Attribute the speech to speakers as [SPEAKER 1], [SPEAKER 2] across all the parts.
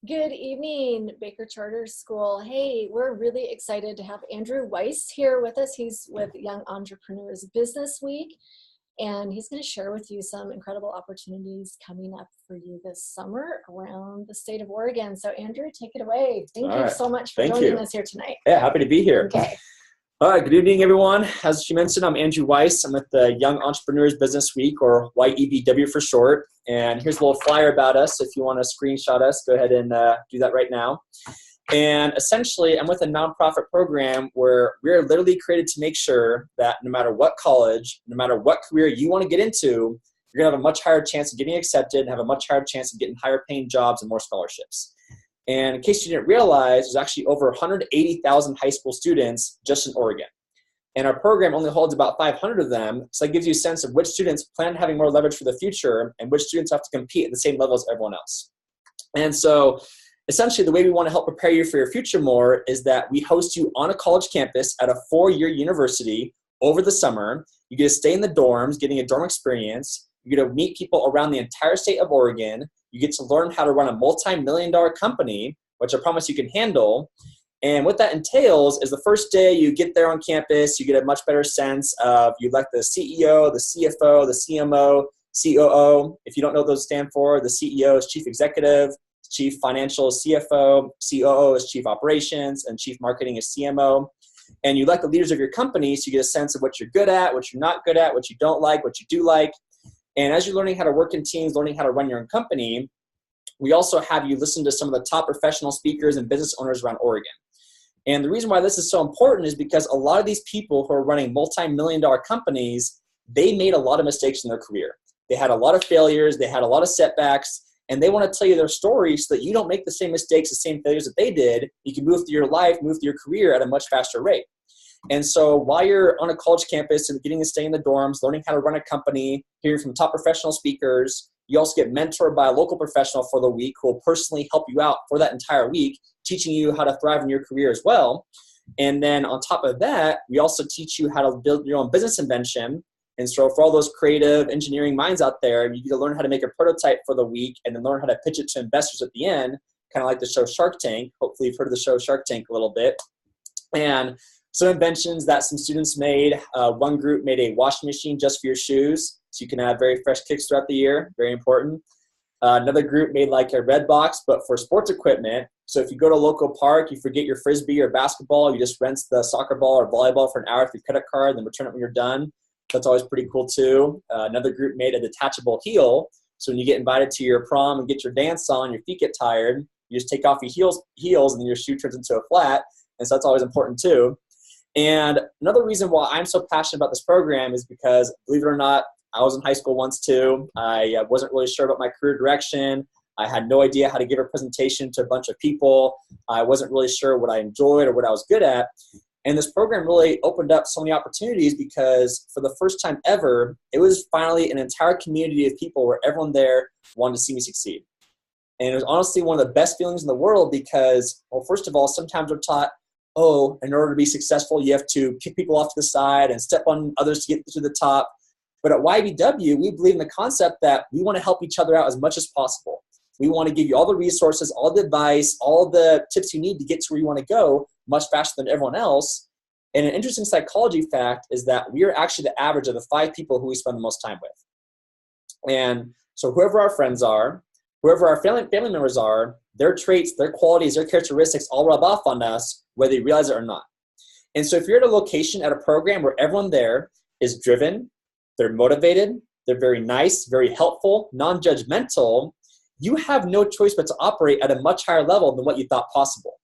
[SPEAKER 1] Good evening, Baker Charter School. Hey, we're really excited to have Andrew Weiss here with us. He's with Young Entrepreneurs Business Week, and he's going to share with you some incredible opportunities coming up for you this summer around the state of Oregon. So Andrew, take it away. Thank you so much for joining us here tonight.
[SPEAKER 2] Yeah, happy to be here.
[SPEAKER 1] Okay.
[SPEAKER 2] All right, good evening, everyone. As she mentioned, I'm Andrew Weiss. I'm with the Young Entrepreneurs Business Week, or YEBW for short. And here's a little flyer about us. If you want to screenshot us, go ahead and do that right now. And essentially, I'm with a nonprofit program where we're literally created to make sure that no matter what college, no matter what career you want to get into, you're going to have a much higher chance of getting accepted and have a much higher chance of getting higher paying jobs and more scholarships. And in case you didn't realize, there's actually over 180,000 high school students just in Oregon. And our program only holds about 500 of them, so that gives you a sense of which students plan on having more leverage for the future and which students have to compete at the same level as everyone else. And so essentially the way we want to help prepare you for your future more is that we host you on a college campus at a 4-year university over the summer. You get to stay in the dorms, getting a dorm experience. You get to meet people around the entire state of Oregon. You get to learn how to run a multi-million-dollar company, which I promise you can handle. And what that entails is the first day you get there on campus, you get a much better sense of, you elect the CEO, the CFO, the CMO, COO. If you don't know what those stand for, the CEO is Chief Executive, Chief Financial is CFO, COO is Chief Operations, and Chief Marketing is CMO. And you elect the leaders of your company, so you get a sense of what you're good at, what you're not good at, what you don't like, what you do like. And as you're learning how to work in teams, learning how to run your own company, we also have you listen to some of the top professional speakers and business owners around Oregon. And the reason why this is so important is because a lot of these people who are running multi-million-dollar companies, they made a lot of mistakes in their career. They had a lot of failures, they had a lot of setbacks, and they want to tell you their story so that you don't make the same mistakes, the same failures that they did. You can move through your life, move through your career at a much faster rate. And so while you're on a college campus and getting to stay in the dorms, learning how to run a company, hearing from top professional speakers, you also get mentored by a local professional for the week who will personally help you out for that entire week, teaching you how to thrive in your career as well. And then on top of that, we also teach you how to build your own business invention. And so for all those creative engineering minds out there, you get to learn how to make a prototype for the week and then learn how to pitch it to investors at the end, kind of like the show Shark Tank. Hopefully you've heard of the show Shark Tank a little bit. And some inventions that some students made, one group made a washing machine just for your shoes, so you can have very fresh kicks throughout the year, very important. Another group made like a red box, but for sports equipment. So if you go to a local park, you forget your Frisbee or basketball, you just rent the soccer ball or volleyball for an hour with your credit card, then return it when you're done. That's always pretty cool too. Another group made a detachable heel. So when you get invited to your prom and get your dance on, your feet get tired, you just take off your heels and then your shoe turns into a flat. And so that's always important too. And another reason why I'm so passionate about this program is because, believe it or not, I was in high school once too. I wasn't really sure about my career direction. I had no idea how to give a presentation to a bunch of people. I wasn't really sure what I enjoyed or what I was good at. And this program really opened up so many opportunities because for the first time ever, it was finally an entire community of people where everyone there wanted to see me succeed. And it was honestly one of the best feelings in the world because, well, first of all, sometimes we're taught, oh, in order to be successful, you have to kick people off to the side and step on others to get to the top. But at YEBW, we believe in the concept that we want to help each other out as much as possible. We want to give you all the resources, all the advice, all the tips you need to get to where you want to go much faster than everyone else. And an interesting psychology fact is that we are actually the average of the 5 people who we spend the most time with. And so whoever our friends are, whoever our family members are, their traits, their qualities, their characteristics all rub off on us, whether you realize it or not. And so if you're at a location, at a program where everyone there is driven, they're motivated, they're very nice, very helpful, non-judgmental, you have no choice but to operate at a much higher level than what you thought possible.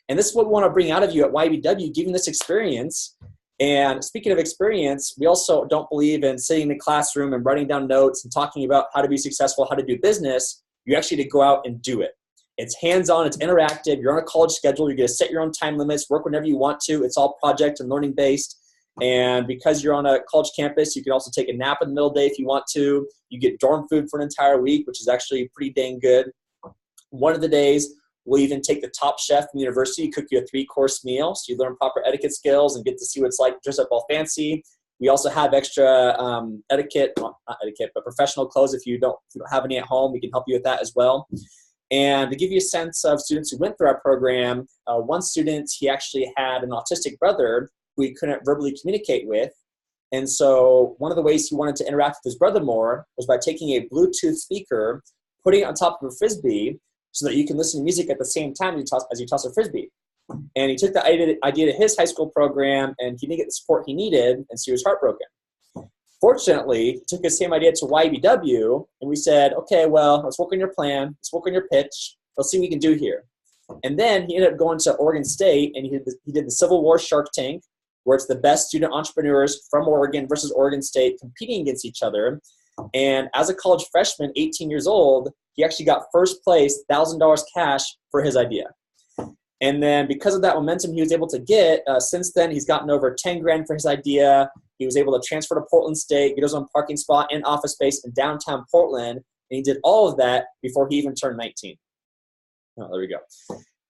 [SPEAKER 2] And this is what we want to bring out of you at YEBW, giving this experience. And speaking of experience, we also don't believe in sitting in the classroom and writing down notes and talking about how to be successful, how to do business. You actually need to go out and do it. It's hands-on, it's interactive, you're on a college schedule, you're going to set your own time limits, work whenever you want to. It's all project and learning based. And because you're on a college campus, you can also take a nap in the middle of the day if you want to. You get dorm food for an entire week, which is actually pretty dang good. One of the days, we'll even take the top chef from the university, cook you a 3-course meal, so you learn proper etiquette skills and get to see what it's like to dress up all fancy. We also have extra etiquette, not etiquette, but professional clothes if you don't have any at home. We can help you with that as well. And to give you a sense of students who went through our program, one student, he actually had an autistic brother who he couldn't verbally communicate with. And so one of the ways he wanted to interact with his brother more was by taking a Bluetooth speaker, putting it on top of a Frisbee so that you can listen to music at the same time as you toss a Frisbee. And he took the idea to his high school program, and he didn't get the support he needed, and so he was heartbroken. Fortunately, he took his same idea to YEBW, and we said, okay, well, let's work on your plan. Let's work on your pitch. Let's see what we can do here. And then he ended up going to Oregon State, and he did the Civil War Shark Tank, where it's the best student entrepreneurs from Oregon versus Oregon State competing against each other. And as a college freshman, 18 years old, he actually got first place, $1,000 cash for his idea. And then because of that momentum he was able to get, since then he's gotten over 10 grand for his idea. He was able to transfer to Portland State, get his own parking spot and office space in downtown Portland. And he did all of that before he even turned 19. Oh, there we go.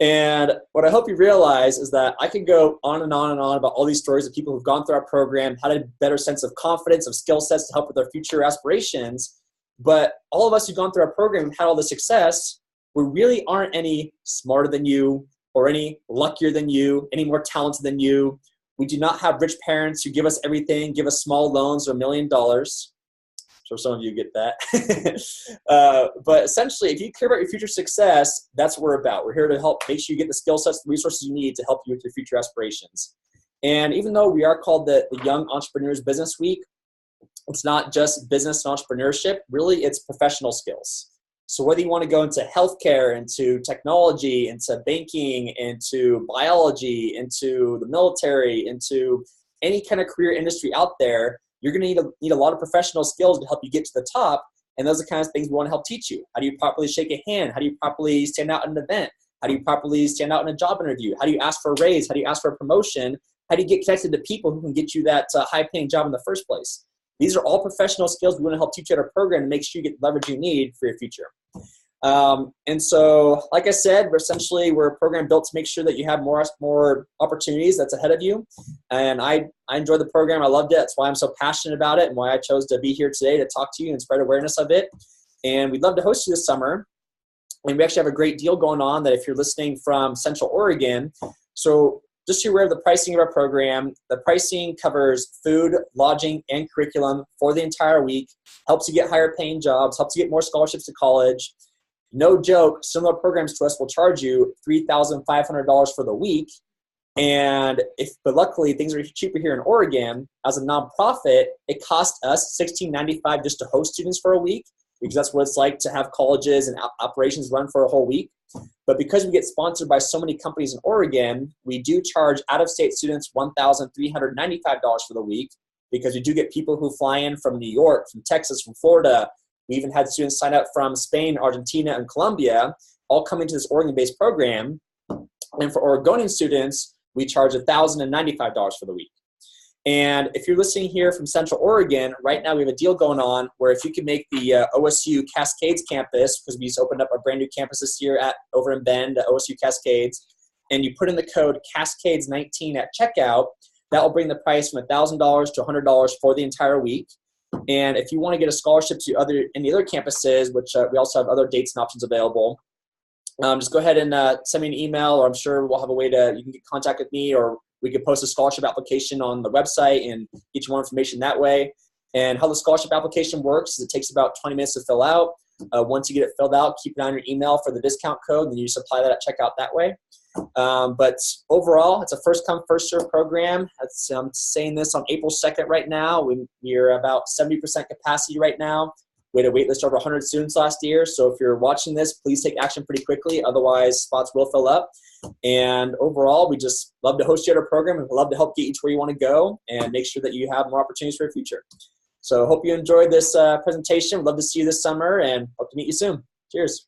[SPEAKER 2] And what I hope you realize is that I could go on and on and on about all these stories of people who've gone through our program, had a better sense of confidence, of skill sets to help with their future aspirations. But all of us who've gone through our program and had all the success, we really aren't any smarter than you or any luckier than you, any more talented than you. We do not have rich parents who give us everything, give us small loans or $1 million. So some of you get that. But essentially, if you care about your future success, that's what we're about. We're here to help make sure you get the skill sets, the resources you need to help you with your future aspirations. And even though we are called the Young Entrepreneurs Business Week, it's not just business and entrepreneurship. Really, it's professional skills. So whether you want to go into healthcare, into technology, into banking, into biology, into the military, into any kind of career industry out there, you're going to need a lot of professional skills to help you get to the top. And those are the kinds of things we want to help teach you. How do you properly shake a hand? How do you properly stand out at an event? How do you properly stand out in a job interview? How do you ask for a raise? How do you ask for a promotion? How do you get connected to people who can get you that high-paying job in the first place? These are all professional skills we want to help teach you at our program to make sure you get the leverage you need for your future. And so, like I said, we're a program built to make sure that you have more opportunities that's ahead of you. And I enjoyed the program. I loved it. That's why I'm so passionate about it and why I chose to be here today to talk to you and spread awareness of it. And we'd love to host you this summer. And we actually have a great deal going on that if you're listening from Central Oregon. So just so you're aware of the pricing of our program, the pricing covers food, lodging, and curriculum for the entire week, helps you get higher paying jobs, helps you get more scholarships to college. No joke, similar programs to us will charge you $3,500 for the week. But luckily things are cheaper here in Oregon. As a nonprofit, it costs us $16.95 just to host students for a week, because that's what it's like to have colleges and operations run for a whole week. But because we get sponsored by so many companies in Oregon, we do charge out-of-state students $1,395 for the week, because we do get people who fly in from New York, from Texas, from Florida. We even had students sign up from Spain, Argentina, and Colombia, all coming to this Oregon-based program. And for Oregonian students, we charge $1,095 for the week. And if you're listening here from Central Oregon, right now we have a deal going on where if you can make the OSU Cascades campus, because we just opened up a brand new campus this year over in Bend at OSU Cascades, and you put in the code Cascades19 at checkout, that will bring the price from $1,000 to $100 for the entire week. And if you want to get a scholarship to any other campuses, which we also have other dates and options available, just go ahead and send me an email, or I'm sure we'll have a way you can get in contact with me, or we could post a scholarship application on the website and get you more information that way. And how the scholarship application works is it takes about 20 minutes to fill out. Once you get it filled out, keep it on your email for the discount code, and then you just apply that at checkout that way. But overall, it's a first-come, first-served program. I'm saying this on April 2nd right now. We're about 70% capacity right now. We had a wait list over 100 students last year. So if you're watching this, please take action pretty quickly. Otherwise, spots will fill up. And overall, we just love to host you at our program and love to help get you to where you want to go and make sure that you have more opportunities for your future. So hope you enjoyed this presentation. Love to see you this summer and hope to meet you soon. Cheers.